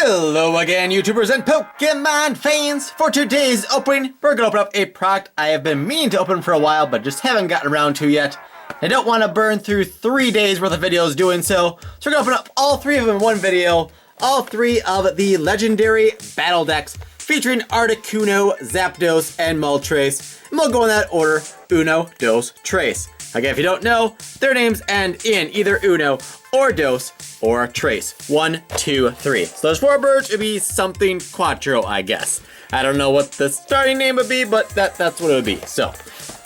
Hello again, YouTubers and Pokemon fans! For today's opening, we're gonna open up a product I have been meaning to open for a while, but just haven't gotten around to yet. I don't want to burn through 3 days worth of videos doing so we're gonna open up all 3 of them in one video. All 3 of the legendary battle decks featuring Articuno, Zapdos, and Moltres. And we'll go in that order: Uno, Dos, Tres. Again, if you don't know, their names end in either Uno or Dos or Tres. 1, 2, 3. So there's 4 birds, it'd be something Quattro, I guess. I don't know what the starting name would be, but that's what it would be. So,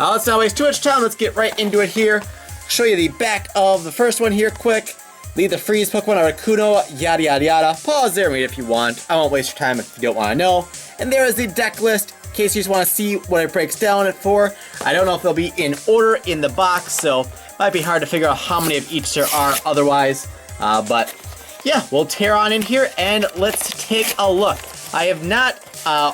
let's not waste too much time, let's get right into it here. Show you the back of the first one here quick. Lead the freeze Pokemon Articuno, yada yada yada. Pause there and read if you want. I won't waste your time if you don't want to know. And there is the deck list, in case you just want to see what it breaks down for. I don't know if they'll be in order in the box, so might be hard to figure out how many of each there are otherwise. But yeah, we'll tear on in here and let's take a look. I have not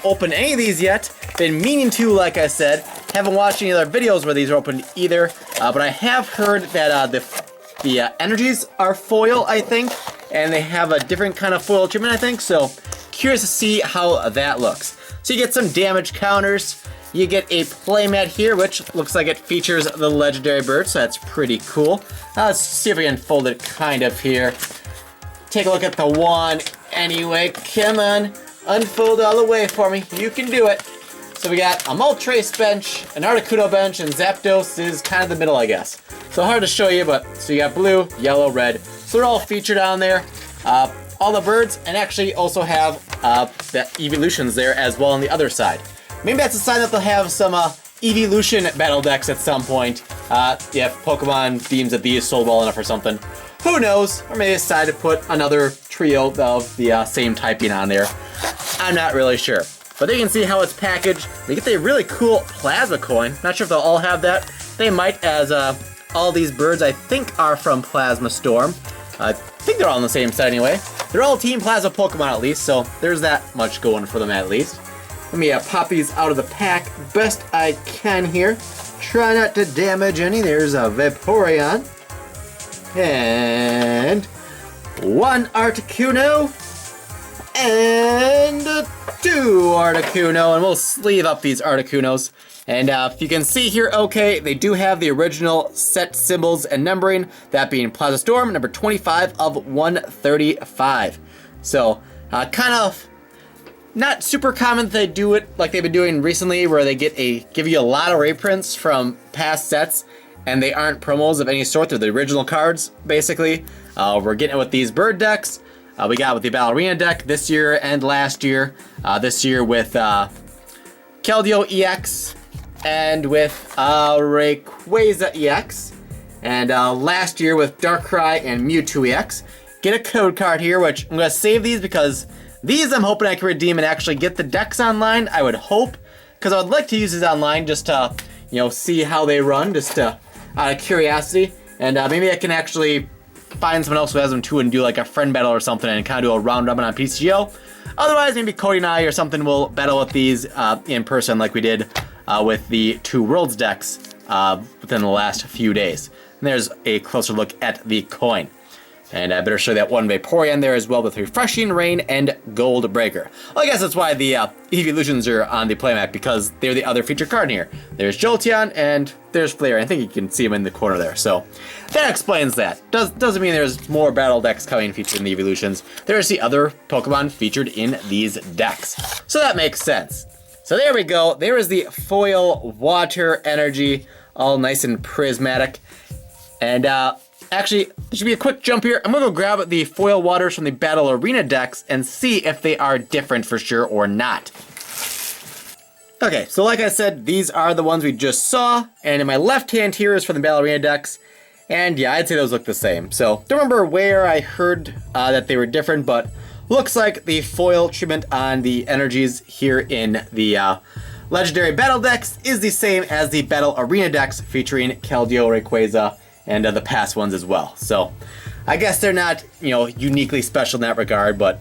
opened any of these yet. Been meaning to, like I said. Haven't watched any other videos where these are opened either. But I have heard that the energies are foil, I think. And they have a different kind of foil treatment, I think. So curious to see how that looks. So you get some damage counters. You get a playmat here, which looks like it features the legendary bird, so that's pretty cool. Let's see if we can fold it kind of here. Take a look at the wand anyway. Come on, unfold all the way for me. You can do it. So we got a Moltres bench, an Articuno bench, and Zapdos is kind of the middle, I guess. So hard to show you, but so you got blue, yellow, red. So they're all featured on there. All the birds, and actually also have the evolutions there as well on the other side. Maybe that's a sign that they'll have some evolution battle decks at some point. If Pokemon deems that these sold well enough or something. Who knows? Or maybe decide to put another trio of the same typing on there. I'm not really sure. But there you can see how it's packaged. We get the really cool plasma coin. Not sure if they'll all have that. They might, as all these birds I think are from Plasma Storm. I think they're all on the same set anyway. They're all Team Plasma Pokemon at least, so there's that much going for them at least. Let me pop these out of the pack best I can here. Try not to damage any. There's a Vaporeon. And 1 Articuno. And 2 Articuno. And we'll sleeve up these Articunos. And if you can see here, okay, they do have the original set symbols and numbering. That being Plasma Storm, number 25 of 135. So, kind of not super common that they do it like they've been doing recently, where they give you a lot of reprints from past sets, and they aren't promos of any sort. They're the original cards, basically. We're getting it with these bird decks. We got with the Ballerina deck this year and last year. This year with Keldeo EX and with Rayquaza EX. And last year with Darkrai and Mewtwo EX. Get a code card here, which I'm going to save these because these I'm hoping I can redeem and actually get the decks online, I would hope. Because I would like to use these online just to, see how they run, just out of curiosity. And maybe I can actually find someone else who has them too and do like a friend battle or something and kind of do a round robin on PCGO. Otherwise, maybe Cody and I or something will battle with these in person like we did with the 2 Worlds decks within the last few days. And there's a closer look at the coin. And I better show you that 1 Vaporeon there as well with Refreshing Rain and Gold Breaker. Well, I guess that's why the evolutions are on the playmat, because they're the other featured card here. There's Jolteon and there's Flair. I think you can see them in the corner there. So that explains that. Doesn't mean there's more battle decks coming featured in the evolutions. There's the other Pokemon featured in these decks. So that makes sense. So there we go. There is the foil water energy, all nice and prismatic. And actually, there should be a quick jump here. I'm gonna go grab the foil waters from the Battle Arena decks and see if they are different for sure or not. Okay, so like I said, these are the ones we just saw, and in my left hand here is from the Battle Arena decks, and yeah, I'd say those look the same. So, don't remember where I heard that they were different, but looks like the foil treatment on the energies here in the Legendary Battle decks is the same as the Battle Arena decks featuring Keldeo, Rayquaza, and the past ones as well. So I guess they're not, uniquely special in that regard, but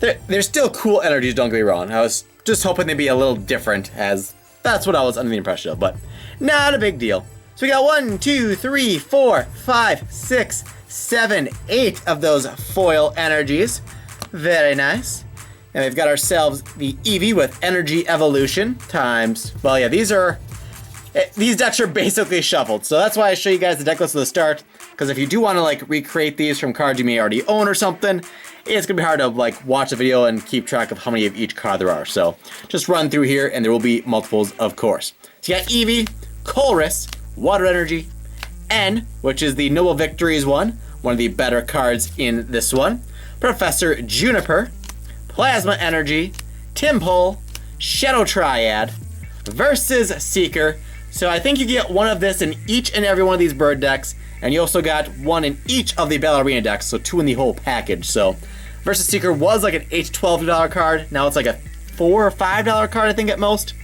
they're still cool energies, don't get me wrong. I was just hoping they'd be a little different, as that's what I was under the impression of, but not a big deal. So we got 1, 2, 3, 4, 5, 6, 7, 8 of those foil energies. Very nice. And we've got ourselves the Eevee with Energy Evolution times, well, yeah, these decks are basically shuffled. So that's why I show you guys the deck list at the start, because if you do want to like recreate these from cards you may already own or something, it's gonna be hard to like watch the video and keep track of how many of each card there are. So just run through here and there will be multiples, of course. So you got Eevee, Colress, Water Energy, N, which is the Noble Victories one of the better cards in this one, Professor Juniper, Plasma Energy, Tympole, Shadow Triad, versus Seeker. So I think you get one of this in each and every one of these bird decks, and you also got one in each of the Battle Arena decks, so 2 in the whole package. So versus Seeker was like an $8 to $12 card, now it's like a $4 or $5 card I think at most,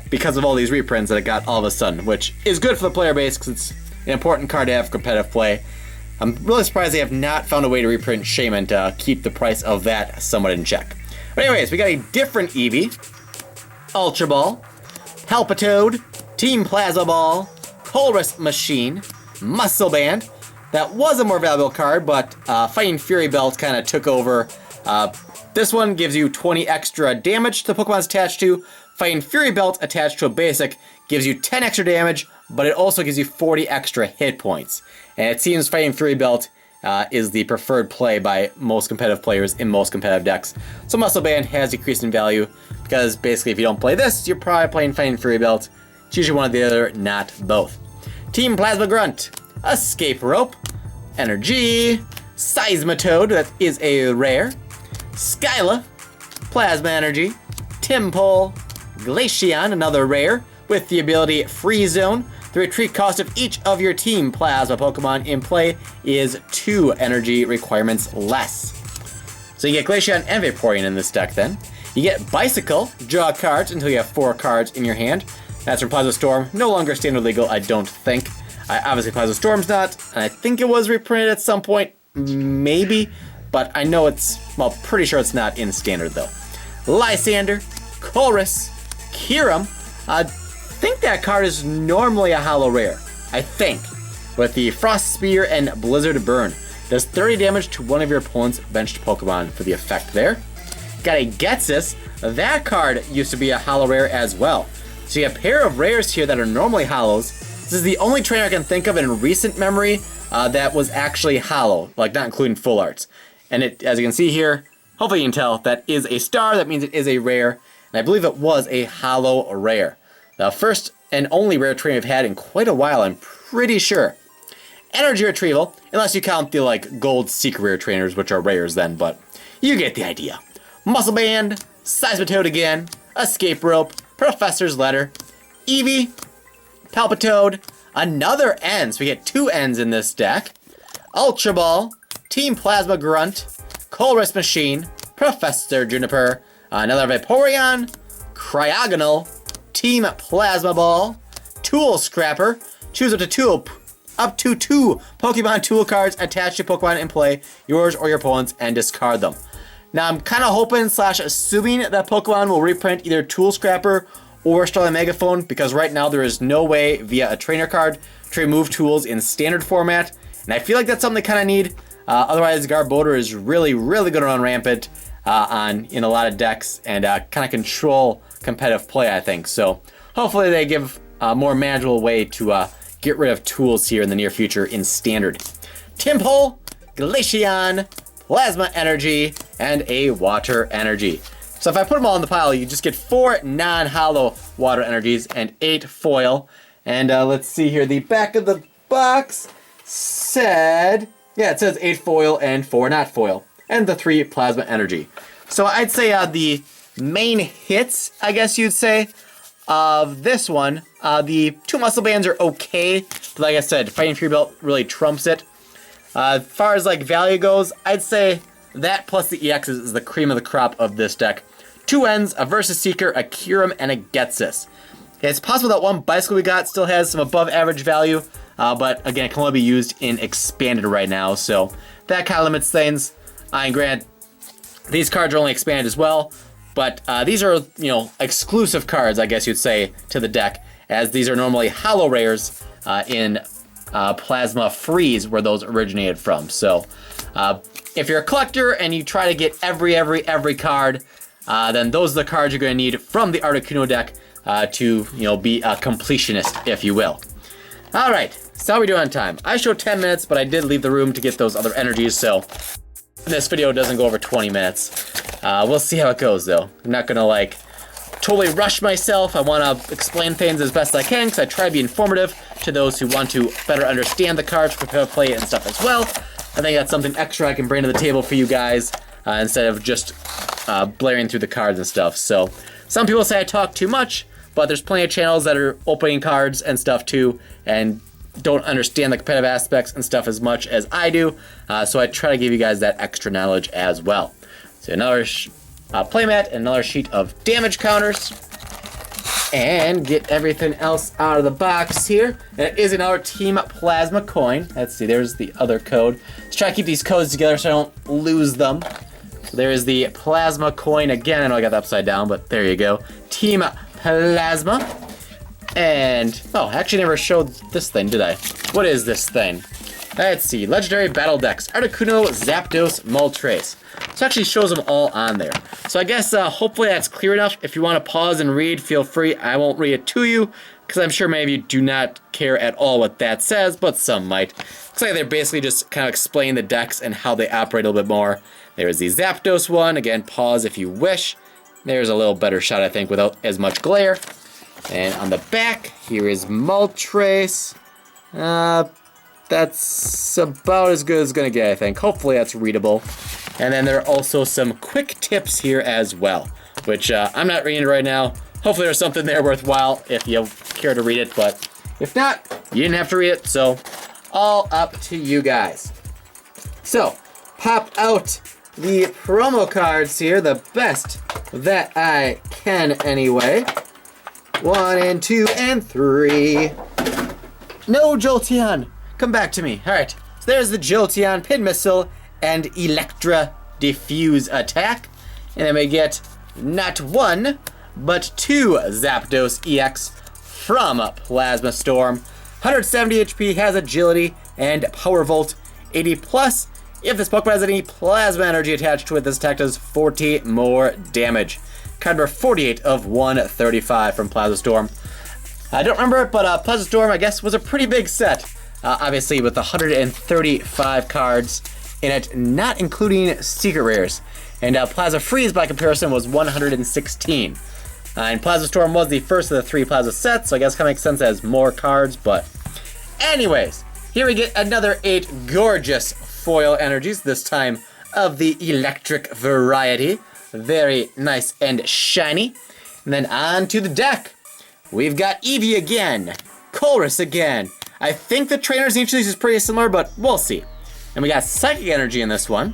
because of all these reprints that it got all of a sudden, which is good for the player base because it's an important card to have for competitive play. I'm really surprised they have not found a way to reprint Shaman to keep the price of that somewhat in check. But anyways, we got a different Eevee, Ultra Ball, Palpitoad, Team Plasma Ball, Colress Machine, Muscle Band. That was a more valuable card, but Fighting Fury Belt kind of took over. This one gives you 20 extra damage to the Pokemon's attached to. Fighting Fury Belt attached to a basic gives you 10 extra damage, but it also gives you 40 extra hit points. And it seems Fighting Fury Belt is the preferred play by most competitive players in most competitive decks. So Muscle Band has decreased in value because basically if you don't play this, you're probably playing Fighting Fury Belt. It's usually one or the other, not both. Team Plasma Grunt, Escape Rope, Energy, Seismitoad, that is a rare, Skyla, Plasma Energy, Tympole, Glaceon, another rare, with the ability Freeze Zone. The retreat cost of each of your Team Plasma Pokemon in play is 2 energy requirements less. So you get Glaceon and Vaporeon in this deck then. You get Bicycle, draw cards until you have 4 cards in your hand. That's from Plasma Storm, no longer standard legal, I don't think. Obviously Plasma Storm's not, and I think it was reprinted at some point, maybe, but I know it's, well, pretty sure it's not in standard though. Lysander, Colress, Kyurem, I think that card is normally a holo rare, I think, with the Frost Spear and Blizzard Burn. Does 30 damage to one of your opponent's benched Pokemon for the effect there. Got a Ghetsis, that card used to be a holo rare as well. So you have a pair of rares here that are normally holos. This is the only trainer I can think of in recent memory that was actually holo, like not including full arts. And it, as you can see here, hopefully you can tell, that is a star, that means it is a rare, and I believe it was a holo rare. The first and only rare trainer I've had in quite a while, I'm pretty sure. Energy Retrieval, unless you count the like gold secret rare trainers, which are rares then, but you get the idea. Muscle Band, Seismitoad again, Escape Rope, Professor's Letter, Eevee, Palpitoad, another N, so we get 2 N's in this deck, Ultra Ball, Team Plasma Grunt, Colress Machine, Professor Juniper, another Vaporeon, Cryogonal, Team Plasma Ball, Tool Scrapper, choose up to 2 Pokemon tool cards attached to Pokemon in play, yours or your opponent's, and discard them. Now I'm kind of hoping / assuming that Pokemon will reprint either Tool Scrapper or Starlight Megaphone, because right now there is no way via a trainer card to remove tools in standard format, and I feel like that's something they kind of need. Otherwise, Garbodor is really going to run rampant in a lot of decks and kind of control competitive play, I think. So hopefully they give a more manageable way to get rid of tools here in the near future in standard. Tympole, Glaceon, Plasma Energy, and a Water Energy. So if I put them all in the pile, you just get 4 non-holo Water Energies and 8 foil. And let's see here, the back of the box said, yeah, it says 8 foil and 4 not foil, and the 3 Plasma Energy. So I'd say the main hits, I guess you'd say, of this one, the 2 Muscle Bands are okay, but like I said, Fighting Fury Belt really trumps it. As far as like value goes, I'd say that plus the EX is the cream of the crop of this deck. 2 Ns, a Versus Seeker, a Kyurem, and a Ghetsis. It's possible that one Bicycle we got still has some above average value, but again, it can only be used in expanded right now, so that kind of limits things. And grant, these cards are only expanded as well, but these are, you know, exclusive cards, I guess you'd say, to the deck, as these are normally holo rares in Plasma Freeze, where those originated from. So if you're a collector and you try to get every card, then those are the cards you're going to need from the Articuno deck to, be a completionist, if you will. All right, so how are we doing on time? I showed 10 minutes, but I did leave the room to get those other energies, so this video doesn't go over 20 minutes. We'll see how it goes, though. I'm not going to, totally rush myself. I want to explain things as best I can, because I try to be informative to those who want to better understand the cards, prepare to play it and stuff as well. I think that's something extra I can bring to the table for you guys, instead of just blaring through the cards and stuff. So, some people say I talk too much, but there's plenty of channels that are opening cards and stuff too, and don't understand the competitive aspects and stuff as much as I do. So I try to give you guys that extra knowledge as well. So another playmat and another sheet of damage counters. And get everything else out of the box here. And it is another Team Plasma coin. Let's see, there's the other code. Let's try to keep these codes together so I don't lose them. So there's the Plasma coin again. I know I got that upside down, but there you go. Team Plasma. And, I actually never showed this thing, did I? What is this thing? Let's see, Legendary Battle Decks, Articuno, Zapdos, Moltres. So it actually shows them all on there. So I guess hopefully that's clear enough. If you want to pause and read, feel free. I won't read it to you, because I'm sure many of you do not care at all what that says, but some might. Looks like they're basically just kind of explain the decks and how they operate a little bit more. There's the Zapdos one. Again, pause if you wish. There's a little better shot, I think, without as much glare. And on the back, here is Moltres. That's about as good as it's going to get, I think. Hopefully that's readable. And then there are also some quick tips here as well, which I'm not reading right now. Hopefully there's something there worthwhile if you care to read it, but if not, you didn't have to read it, so all up to you guys. So, pop out the promo cards here, the best that I can anyway. 1 and 2 and 3. No, Jolteon! Come back to me. Alright, so there's the Jolteon Pin Missile and Electra Diffuse attack. And then we get not 1, but 2 Zapdos EX from Plasma Storm. 170 HP, has Agility and Power Volt 80 plus. If this Pokemon has any Plasma Energy attached to it, this attack does 40 more damage. Card number 48 of 135 from Plasma Storm. I don't remember it, but Plasma Storm, I guess, was a pretty big set. Obviously, with 135 cards in it, not including Secret Rares. And Plasma Freeze, by comparison, was 116. And Plasma Storm was the first of the 3 Plasma sets, so I guess it kind of makes sense as more cards, but anyways, here we get another 8 gorgeous foil energies, this time of the electric variety. Very nice and shiny. And then on to the deck. We've got Eevee again. Colress again. I think the trainers in each of these is pretty similar, but we'll see. And we got Psychic Energy in this one.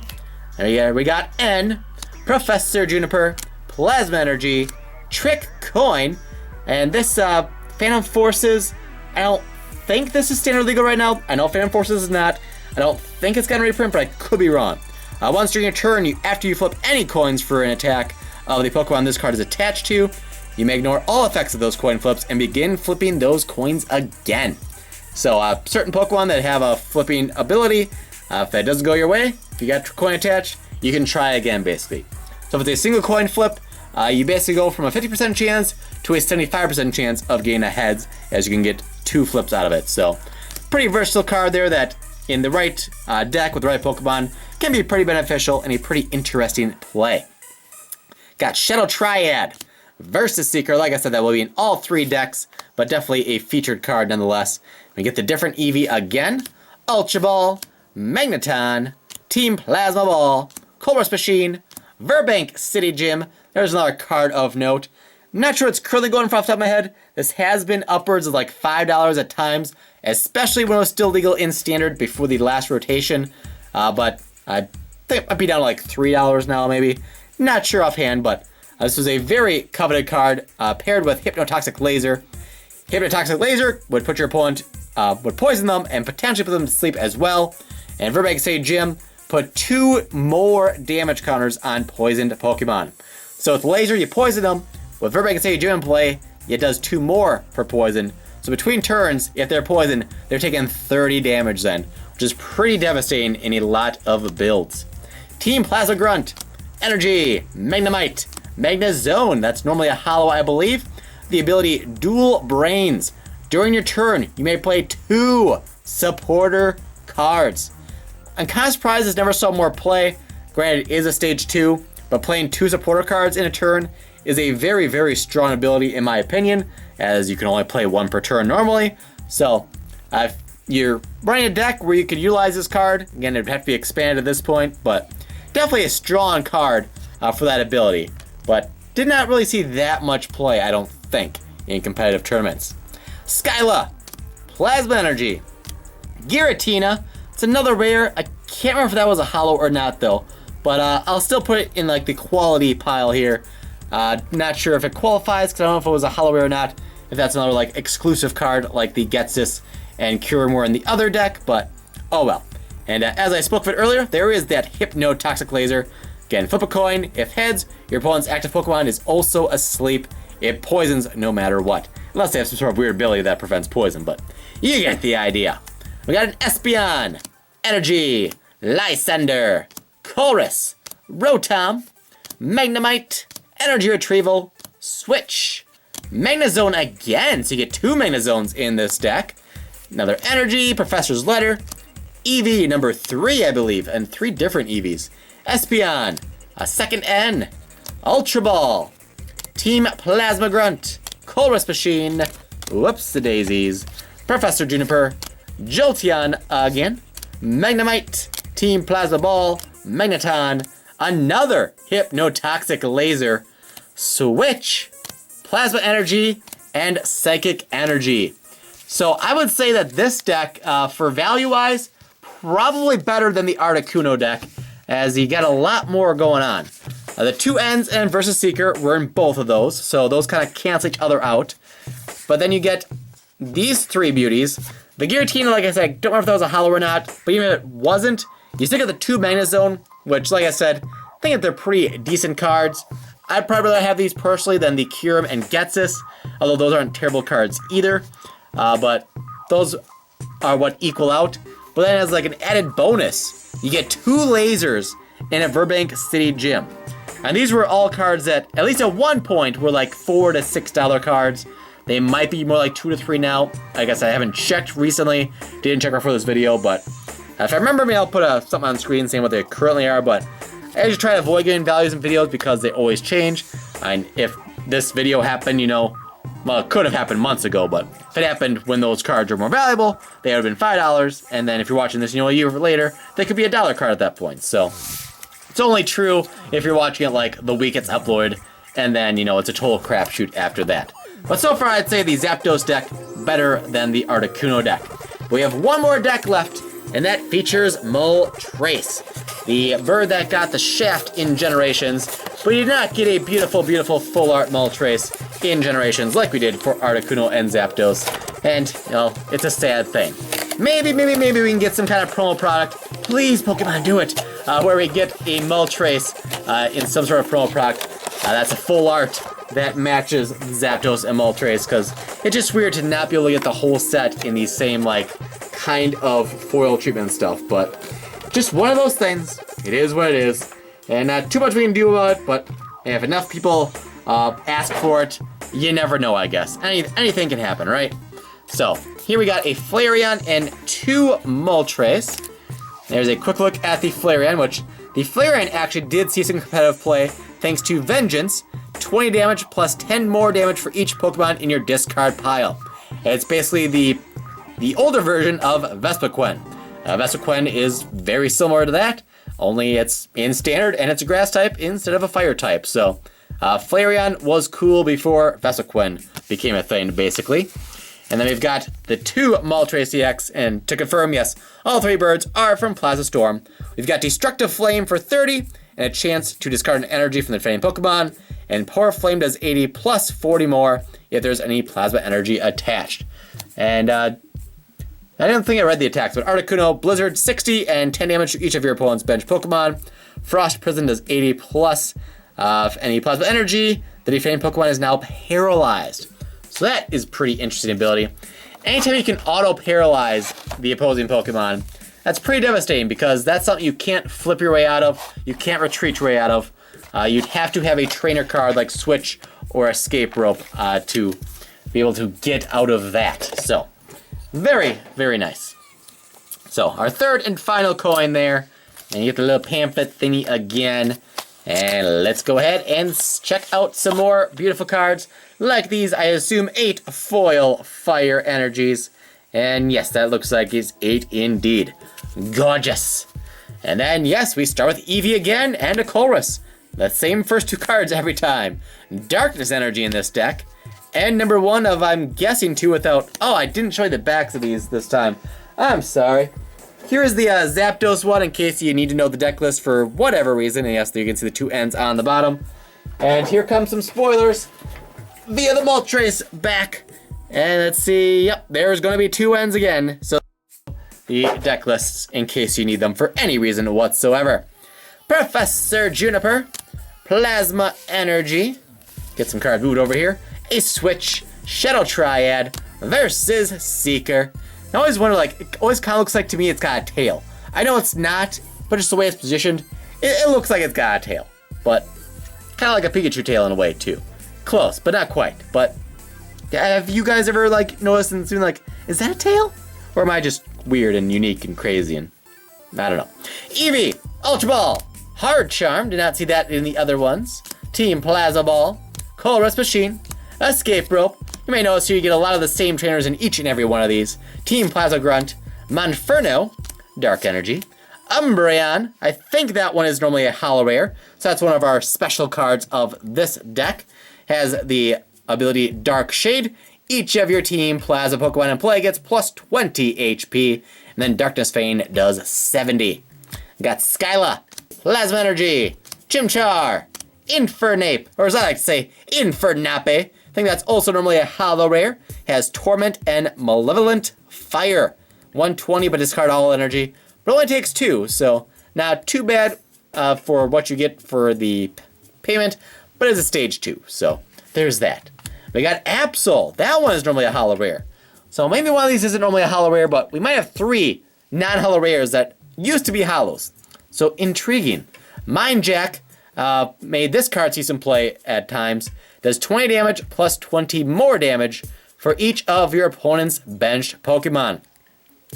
And we got N, Professor Juniper, Plasma Energy, Trick Coin, and this Phantom Forces. I don't think this is standard legal right now. I know Phantom Forces is not. I don't think it's got a reprint, but I could be wrong. Once during your turn, after you flip any coins for an attack of the Pokemon this card is attached to, you may ignore all effects of those coin flips and begin flipping those coins again. So certain Pokemon that have a flipping ability, if that doesn't go your way, if you got a coin attached, you can try again basically. So if it's a single coin flip, you basically go from a 50% chance to a 75% chance of getting a heads, as you can get 2 flips out of it. So pretty versatile card there that in the right deck with the right Pokemon can be pretty beneficial and a pretty interesting play. Got Shadow Triad versus Seeker. Like I said, that will be in all 3 decks, but definitely a featured card nonetheless. We get the different Eevee again. Ultra Ball, Magneton, Team Plasma Ball, Colress Machine, Verbank City Gym. There's another card of note. Not sure it's currently going for off the top of my head. This has been upwards of like $5 at times, especially when it was still legal in Standard before the last rotation. But I think it might be down to like $3 now maybe. Not sure offhand, but this was a very coveted card paired with Hypnotoxic Laser. Hypnotoxic Laser would put your opponent, would poison them and potentially put them to sleep as well. And Verbank City Gym put 2 more damage counters on poisoned Pokemon. So with Laser, you poison them. With Verbank City Gym in play, it does 2 more per poison. So between turns, if they're poisoned, they're taking 30 damage then, which is pretty devastating in a lot of builds. Team Plasma Grunt, Energy, Magnemite, Magnezone, that's normally a holo, I believe. The ability Dual Brains. During your turn, you may play 2 supporter cards. I'm kind of surprised this never saw more play. Granted, it is a stage 2, but playing 2 supporter cards in a turn is a very, very strong ability in my opinion, as you can only play 1 per turn normally. So, if you're running a deck where you could utilize this card, again, it'd have to be expanded at this point, but definitely a strong card for that ability. But did not really see that much play, I don't think, in competitive tournaments. Skyla, Plasma Energy, Giratina. It's another rare. I can't remember if that was a holo or not though, but I'll still put it in like the quality pile here. Not sure if it qualifies because I don't know if it was a holo rare or not. If that's another like exclusive card like the Getsis and Kyurem in the other deck, but oh well. And as I spoke of it earlier, there is that Hypnotoxic Laser. Again, flip a coin. If heads, your opponent's active Pokemon is also asleep. It poisons no matter what. Unless they have some sort of weird ability that prevents poison, but you get the idea. We got an Espeon, Energy, Lysander, Chorus, Rotom, Magnemite, Energy Retrieval, Switch, Magnezone again, so you get 2 Magnezones in this deck. Another Energy, Professor's Letter, Eevee number 3, I believe, and 3 different Eevees. Espeon, a second N, Ultra Ball, Team Plasma Grunt, Chorus Machine, whoops the daisies, Professor Juniper, Jolteon again, Magnemite, Team Plasma Ball, Magneton, another Hypnotoxic Laser, Switch, Plasma Energy, and Psychic Energy. So I would say that this deck, for value-wise, probably better than the Articuno deck, as you get a lot more going on. The 2 Ns and Versus Seeker were in both of those, so those kind of cancel each other out. But then you get these 3 beauties. The Giratina, like I said, I don't remember if that was a holo or not, but even if it wasn't, you still get the 2 Magnezone, which, like I said, I think that they're pretty decent cards. I'd probably rather have these personally than the Kyurem and Getsis, although those aren't terrible cards either. But those are what equal out. But then as like an added bonus, you get 2 lasers in a Burbank City Gym. And these were all cards that, at least at one point, were like $4 to $6 cards. They might be more like $2 to $3 now. I guess I haven't checked recently. Didn't check before this video, but if I remember, maybe I'll put something on screen saying what they currently are. But I just try to avoid getting values in videos because they always change. And if this video happened, you know, well, it could have happened months ago, but if it happened when those cards were more valuable, they would have been $5. And then if you're watching this, you know, a year later, they could be $1 card at that point. So it's only true if you're watching it like the week it's uploaded, and then, you know, it's a total crapshoot after that. But so far, I'd say the Zapdos deck better than the Articuno deck. We have one more deck left, and that features Moltres, the bird that got the shaft in Generations, but you did not get a beautiful, beautiful full art Moltres in Generations like we did for Articuno and Zapdos. And, you know, it's a sad thing. Maybe we can get some kind of promo product. Please, Pokemon, do it. Where we get a Moltres in some sort of promo product. That's a full art that matches Zapdos and Moltres, because it's just weird to not be able to get the whole set in the same, like, kind of foil treatment stuff. But just one of those things. It is what it is. And not too much we can do about it, but if enough people ask for it, you never know, I guess. Anything can happen, right? So, here we got a Flareon and 2 Moltres. There's a quick look at the Flareon, which the Flareon actually did see some competitive play thanks to Vengeance, 20 damage plus 10 more damage for each Pokemon in your discard pile. It's basically the older version of Vespiquen. Vespiquen is very similar to that, only it's in Standard and it's a Grass type instead of a Fire type. So, Flareon was cool before Vespiquen became a thing, basically. And then we've got the 2 Moltres EX, and to confirm, yes, all 3 birds are from Plasma Storm. We've got Destructive Flame for 30, and a chance to discard an energy from the defending Pokemon, and Power Flame does 80 plus 40 more if there's any Plasma Energy attached. And I didn't think I read the attacks, but Articuno, Blizzard 60 and 10 damage to each of your opponent's bench Pokemon. Frost Prison does 80 plus any Plasma Energy. The defending Pokemon is now paralyzed. So that is pretty interesting ability. Anytime you can auto-paralyze the opposing Pokemon, That's pretty devastating because that's something you can't flip your way out of. You can't retreat your way out of. You'd have to have a trainer card like Switch or Escape Rope to be able to get out of that. So, very, very nice. So, our third and final coin there. And you get the little pamphlet thingy again. And let's go ahead and check out some more beautiful cards. Like these, I assume 8 foil fire energies. And yes, that looks like it's 8 indeed. Gorgeous. And then, yes, we start with Eevee again and a Colress. The same first 2 cards every time. Darkness energy in this deck. And number 1 of, I'm guessing, 2 without... Oh, I didn't show you the backs of these this time. I'm sorry. Here is the Zapdos one in case you need to know the deck list for whatever reason. And yes, you can see the 2 ends on the bottom. And here come some spoilers via the Moltres back. And let's see, yep, there's going to be 2 ends again. So the deck lists in case you need them for any reason whatsoever. Professor Juniper, Plasma Energy, get some card food over here. A Switch, Shadow Triad versus Seeker. I always wonder, like, it always kind of looks like to me it's got a tail. I know it's not, but just the way it's positioned, it looks like it's got a tail. But kind of like a Pikachu tail in a way too. Close, but not quite. But have you guys ever like noticed and seen like, is that a tail? Or am I just weird and unique and crazy and I don't know. Eevee, Ultra Ball, Hard Charm, did not see that in the other ones. Team Plasma Ball, Colress Machine, Escape Rope. You may notice here you get a lot of the same trainers in each and every one of these. Team Plasma Grunt, Monferno, Dark Energy, Umbreon. I think that one is normally a Holo Rare, so that's one of our special cards of this deck. Has the ability Dark Shade. Each of your Team Plasma Pokemon in play gets plus 20 HP, and then Darkness Feign does 70. Got Skyla, Plasma Energy, Chimchar, Infernape, or as I like to say, Infernape. I think that's also normally a Holo Rare. Has Torment and Malevolent Fire. 120, but discard all energy. But only takes 2, so not too bad for what you get for the payment, but it's a stage 2, so there's that. We got Absol. That one is normally a Holo Rare. So maybe one of these isn't normally a Holo Rare, but we might have 3 non-Holo Rares that used to be Holos. So intriguing. Mind Jack made this card see some play at times. Does 20 damage plus 20 more damage for each of your opponent's benched Pokemon.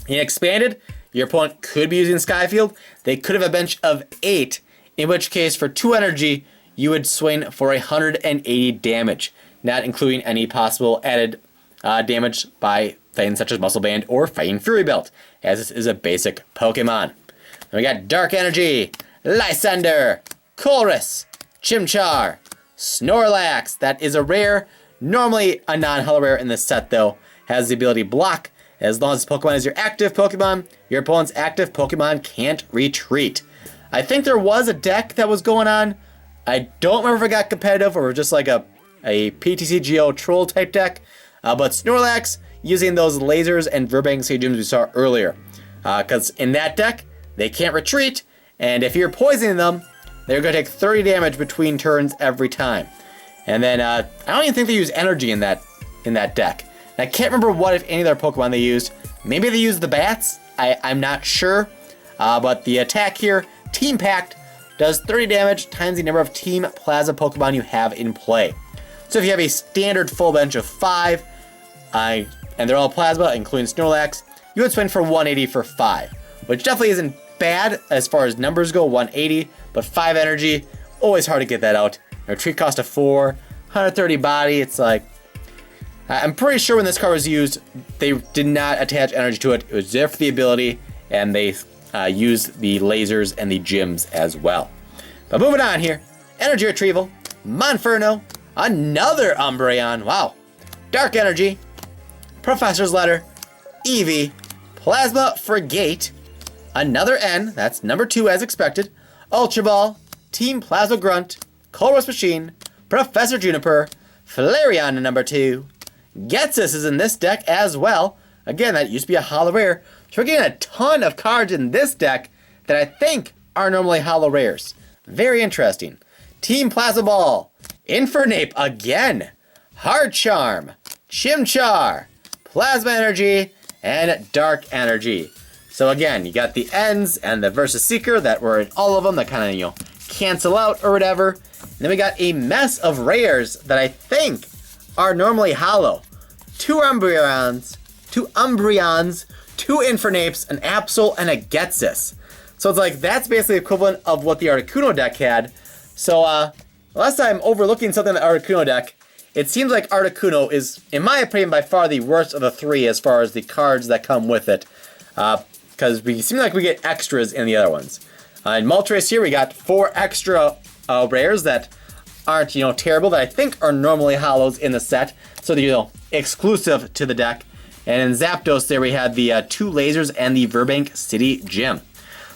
In Expanded, your opponent could be using Skyfield. They could have a bench of 8, in which case for 2 energy, you would swing for 180 damage, not including any possible added damage by things such as Muscle Band or Fighting Fury Belt, as this is a basic Pokemon. Then we got Dark Energy, Lysander, Colress, Chimchar, Snorlax. That is a rare, normally a non-Holo Rare in this set though. Has the ability Block. As long as this Pokemon is your active Pokemon, your opponent's active Pokemon can't retreat. I think there was a deck that was going on. I don't remember if it got competitive or just like a PTCGO troll type deck. But Snorlax using those lasers and Verbang Sage we saw earlier. Because in that deck, they can't retreat. And if you're poisoning them, they're going to take 30 damage between turns every time. And then I don't even think they use energy in that deck. And I can't remember what, if any, other Pokemon they used. Maybe they used the bats. I'm not sure. But the attack here, Team Pact, does 30 damage times the number of Team Plasma Pokemon you have in play. So if you have a standard full bench of 5, and they're all Plasma, including Snorlax, you would spend for 180 for 5. Which definitely isn't bad as far as numbers go, 180. But 5 energy, always hard to get that out. Retreat cost of 4, 130 body, it's like... I'm pretty sure when this card was used, they did not attach energy to it. It was there for the ability, and they used the lasers and the gyms as well. But moving on here, Energy Retrieval, Monferno, another Umbreon, wow. Dark Energy, Professor's Letter, Eevee, Plasma Frigate, another N, that's number 2 as expected, Ultra Ball, Team Plasma Grunt, Colress Machine, Professor Juniper, Flareon number 2, Ghetsis is in this deck as well. Again, that used to be a Holo Rare. So we're getting a ton of cards in this deck that I think are normally Holo Rares. Very interesting. Team Plasma Ball, Infernape again, Hard Charm, Chimchar, Plasma Energy, and Dark Energy. So again, you got the ends and the Versus Seeker that were in all of them that kind of, cancel out or whatever. And then we got a mess of rares that I think are normally hollow. 2 Umbreons, 2 Infernapes, an Absol, and a Ghetsis. So it's like, that's basically equivalent of what the Articuno deck had. So, unless I'm overlooking something in the Articuno deck, it seems like Articuno is, in my opinion, by far the worst of the 3 as far as the cards that come with it. Because we seem like we get extras in the other ones. In Moltres here, we got 4 extra rares that aren't, terrible, that I think are normally hollows in the set. So they're, exclusive to the deck. And in Zapdos there we had the 2 lasers and the Verbank City Gym.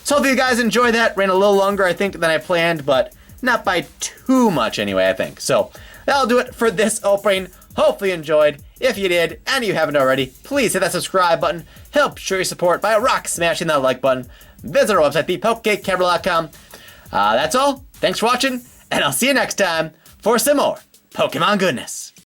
So hopefully you guys enjoyed that. Ran a little longer, I think, than I planned, but not by too much anyway, I think. So that'll do it for this opening. Hopefully you enjoyed. If you did, and you haven't already, please hit that subscribe button. Help show your support by smashing that like button. Visit our website, thepokecamera.com. That's all. Thanks for watching, and I'll see you next time for some more Pokemon goodness.